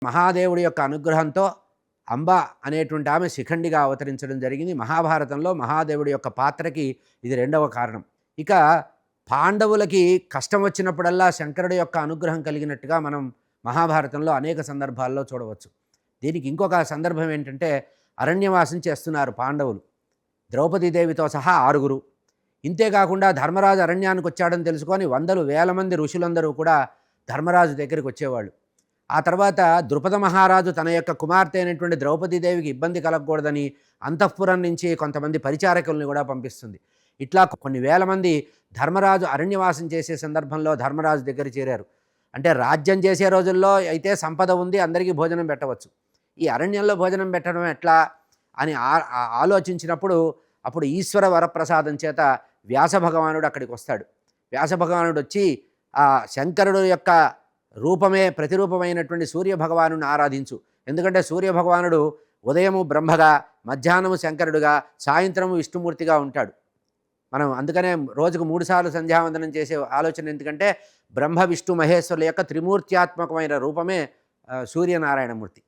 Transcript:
మహాదేవుడి యొక్క అనుగ్రహంతో అంబ అనేటువంటి ఆమె శిఖండిగా అవతరించడం జరిగింది. మహాభారతంలో మహాదేవుడి యొక్క పాత్రకి ఇది రెండవ కారణం. ఇక పాండవులకి కష్టం వచ్చినప్పుడల్లా శంకరుడి యొక్క అనుగ్రహం కలిగినట్టుగా మనం మహాభారతంలో అనేక సందర్భాల్లో చూడవచ్చు. దీనికి ఇంకొక సందర్భం ఏంటంటే, అరణ్యవాసం చేస్తున్నారు పాండవులు, ద్రౌపదీదేవితో సహా 6. ఇంతేకాకుండా ధర్మరాజు అరణ్యానికి వచ్చాడని తెలుసుకొని వందలు వేల మంది ఋషులందరూ కూడా ధర్మరాజు దగ్గరికి వచ్చేవాళ్ళు. ఆ తర్వాత ద్రుపద మహారాజు తన యొక్క కుమార్తె అయినటువంటి ద్రౌపదీదేవికి ఇబ్బంది కలగకూడదని అంతఃపురం నుంచి కొంతమంది పరిచారకుల్ని కూడా పంపిస్తుంది. ఇట్లా కొన్ని వేల మంది ధర్మరాజు అరణ్యవాసం చేసే సందర్భంలో ధర్మరాజు దగ్గర చేరారు. అంటే రాజ్యం చేసే రోజుల్లో అయితే సంపద ఉంది, అందరికీ భోజనం పెట్టవచ్చు. ఈ అరణ్యంలో భోజనం పెట్టడం ఎట్లా అని ఆలోచించినప్పుడు అప్పుడు ఈశ్వర వరప్రసాదం చేత వ్యాస భగవానుడు అక్కడికి వస్తాడు. వ్యాస భగవానుడు వచ్చి ఆ శంకరుడు యొక్క రూపమే ప్రతిరూపమైనటువంటి సూర్యభగవాను ఆరాధించు. ఎందుకంటే సూర్యభగవానుడు ఉదయము బ్రహ్మగా, మధ్యాహ్నము శంకరుడుగా, సాయంత్రము విష్ణుమూర్తిగా ఉంటాడు. మనం అందుకనే రోజుకు 3 సార్లు సంధ్యావందనం చేసే ఆలోచన. ఎందుకంటే బ్రహ్మ విష్ణు మహేశ్వరుల యొక్క త్రిమూర్త్యాత్మకమైన రూపమే సూర్యనారాయణమూర్తి.